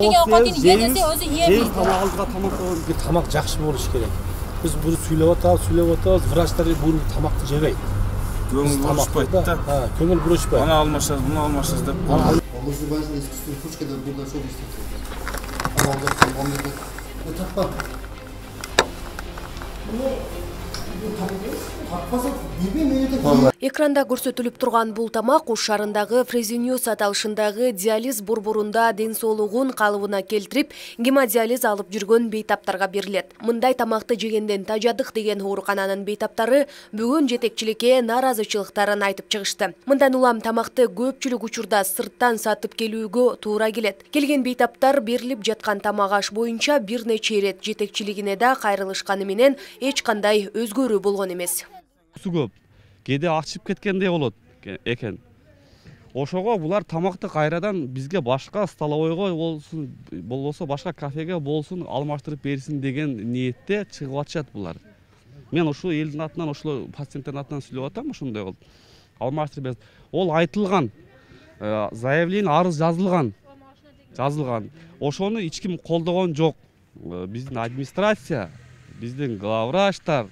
деген овкатын жедесе өзү жейбиз, тамак алдыга тамак болгон бир тамак жакшы болуш керек. Биз буну сүйлөп атабыз, врачтар бул тамакты жебейт. Көңүл бурушпайт да. Көңүл бурушпайт. Аны алмашсыз, буну алмашсыз деп. Олуzu başına eskisi kuşkada burada çok istedim. Ama olacaksın, onu da takma. Экранда көрсөтүлүп турган бул тамак Ош шаарындагы Фрезиньюс аталышындагы диализ борборунда ден соолугун калыбына келтирип, гемодиализ алып жүргөн бейтаптарга берилет. Мындай тамакты жегенден тажадык деген оорукананын бейтаптары бүгүн жетекчиликке нааразычылыктарын айтып чыгышты. Мындан улам тамакты көпчүлүк учурда сырттан сатып келүүгө туура келет. Келген бейтаптар берилип жаткан тамак аш боюнча бир нече ирет жетекчилигине да кайрылышканы менен эч кандай өзгөрүү болгон эмес. Көп. Кеде ачып кеткендей болот экен. Ошого булар тамакты кайрадан бизге башка столовойго болсун, болбосо башка кафеге болсун алмаштырып берсин деген ниетте чыгып атышат булар. Мен ушул элдин атынан, ушул пациенттин атынан сүйлөп атам, ушундай болуп. Алмаштырып берсин. Ол айтылган. Заявление, арыз жазылган. Ошону эч ким колдогон жок. Биздин администрация, биздин главврачтар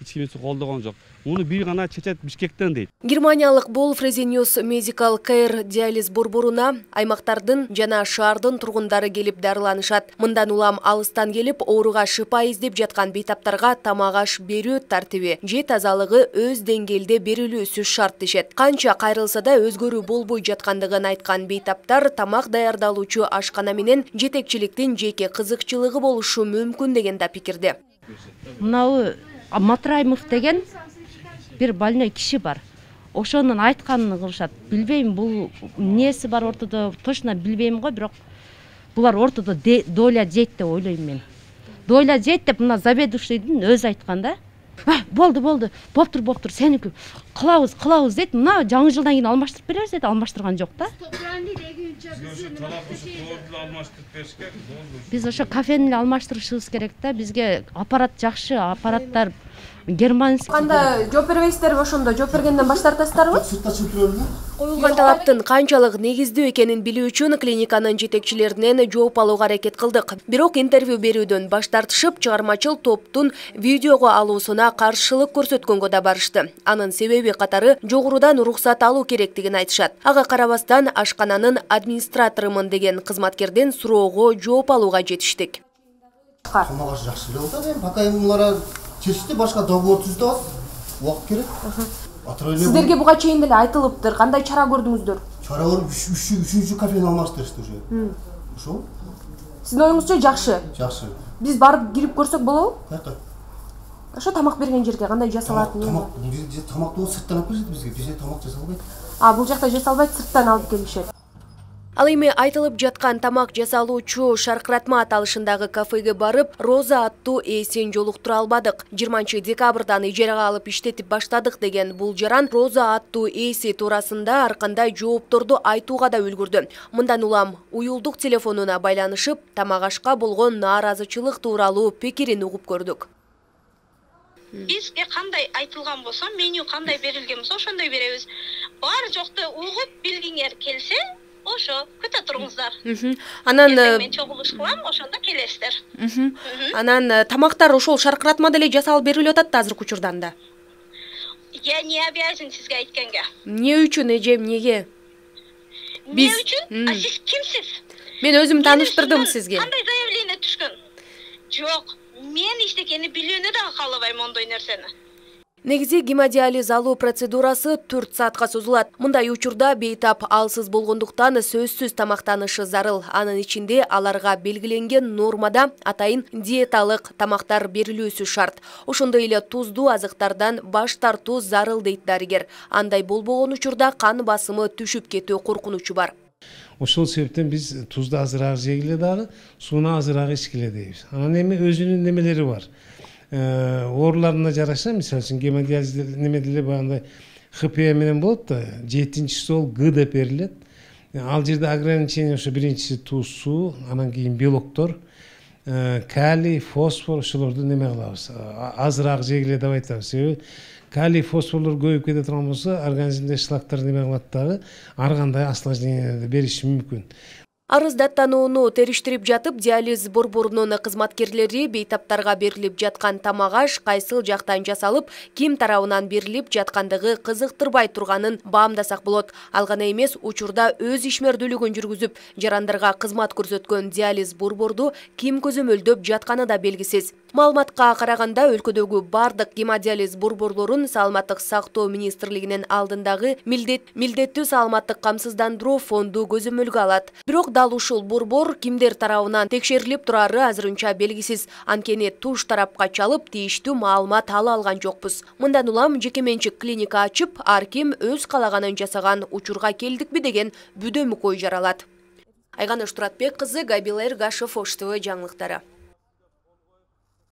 эч кимси колдогон жок. Уну бир гана чечет Бишкектен дейт. Германиялык Бол Фрезиньюс Medical Care диализ борборуна аймактардын жана шаардын тургундары келип дарыланышат. Мындан улам алыстан келип ооруга шыпа издеп жаткан бейтаптарга тамак аш берүү тартиби же тазалыгы өз деңгээлде берилүүсү шарт дешет. Канча кайрылса да өзгөрүү болбой жаткандыгын айткан бейтаптар тамак даярдалуучу ашкана менен жетекчиликтин жеке кызыкчылыгы болушу мүмкүн деген да пикирде. Мынау Матраймов деген bir больной киши бар. Ошонун айтканын кылышат. Билбейм, бул несі бар ортодо, точно билбейм го, бирок булар ортодо доля жейт деп ойлойм мен. Доля жейт деп мына заведующийдин өзү айткан да. Болду, боптур, сеники кылабыз дейт. Мына жаңы жылдан кийин алмаштырып беребиз дейт, алмаштырган жок да. Биз ошо кафени алмаштырышыбыз керек да. Бизге аппарат жакшы, аппараттар германский. Кандай жооп бербейсиздерби ошондо? Жооп бергенден баш тартасыздарбы? Сыртта чыгып турабыз. Коюлган талаптын канчалык негиздүү экенин билүү үчүн клиниканын жетекчилеринен жооп алууга аракет кылдык. Бирок интервью берүүдөн баш тартышып, чыгармачыл топтун видеого алуусуна каршылык көрсөткөнгө да барышты. Анын себеби катары жогорудан уруксат алуу керектигин айтышат. Ага карабастан ашкананын администраторумун деген кызматкерден суроого жооп алууга жетиштик. Тамак аш жакшы болду да, пока мулар чечти башка договор түздү, убакыт керек. Сиздерге буга чейин деле айтылыптыр. Кандай чара көрдүңүздөр? Чара көрүп 3-чү кафени алмаштырышты уже. Ошол. Сиздин оюңузча жакшы. Жакшы. Биз барып кирип көрсөк болобу? Кайка. Ошо тамак берген жерге кандай жасалат? Тамакты сырттан алып келишет бизге. Бизде тамак жасалбайт. Бул жакта жасалбайт, сырттан алып келишет. Ал эми айтылып жаткан тамак жасалуучу Шаркыратма аталышындагы кафеге барып, Роза аттуу ээсин жолуктура албадык. 20-декабрдан ижарага алып иштетип баштадык деген бул жаран Роза аттуу ээси туурасында ар кандай жоопторду айтууга да үлгүрдү. Мындан улам уюлдук телефонуна байланышып, тамак ашка болгон нааразычылык тууралуу пикирин угуп көрдүк. Бизге кандай айтылган болсо, меню кандай берилген болсо, ошондой беребиз. Бар жокты угуп билгиңер келсе, ошо күтө туруңуздар. Анан мен чогулуш кылам, ошондо келесиздер. Анан тамактар ошол Шаркыратмада эле жасалып берилип атат азыркы учурдан да. Я не обязан сизге айтканга. Эмне үчүн, эжем, неге? Эмне үчүн? Сиз кимсиз? Мен өзүм тааныштырдым сизге. Кандай заявление түшкөн? Жок, мен эчтекени билүүнү да каалабайм ондой нерсени. Негизи гемодиализ алуу процедурасы 4 саатка созулат. Мындай учурда бейтап алсыз болгондуктан сөзсүз тамактанышы зарыл. Анын ичинде аларга белгиленген нормада атайын диеталык тамактар берилүүсү шарт. Ошондой эле туздуу азыктардан баш тартуу зарыл дейт дарыгер. Андай болбогон учурда кан басымы түшүп кетүү коркунучу бар. Ошол себептен биз тузду азыраак жегиле дагы, сууну азыраак ичкиле дейбиз. Анан эми өзүнүн немелери бар. Ооруларына жараша, мисалы үчүн гемодиализ неме деле багандай ХП менен болот да, 7-чиси ол Г деп берилет. Ал жерде ограничение ошо биринчиси туз суу, анан кийин белоктор, калий, фосфор ошолорду неме кылабыз. Азыраак жегиле деп айтабыз. Себеби калий, фосфорлор көбөйүп кете турган болсо, организмде шлактар неме кылат дагы, ар кандай осложнение бериши мүмкүн. Арыз даттанууну териштирип жатып, диализ борборунун кызматкерлери бейтаптарга берилип жаткан тамак аш кайсыл жактан жасалып, ким тарабынан берилип жаткандыгы кызыктырбай турганын баамдасак болот. Ал гана эмес, учурда өз ишмердүүлүгүн жүргүзүп, жарандарга кызмат көрсөткөн диализ борборду ким көзөмөлдөп жатканы да белгисиз. Маалыматка караганда, өлкөдөгү бардык гемодиализ борборлорун Саламаттык сактоо министрлигинин алдындагы милдеттүү саламаттык камсыздандыруу фонду көзөмөлгө алат. Бирок дал ушул борбор кимдер тарабынан текшерилип турары азырынча белгисиз. Анткени туш тарапка чалып, тийиштүү маалымат ала алган жокпуз. Мындан улам жеке менчик клиника ачып, ар ким өз калаганын жасаган учурга келдикпи деген бүдөмүк ой жаралат. Айганыш Туратбек кызы, Габила Эргашев, Ош ТВ жаңылыктары.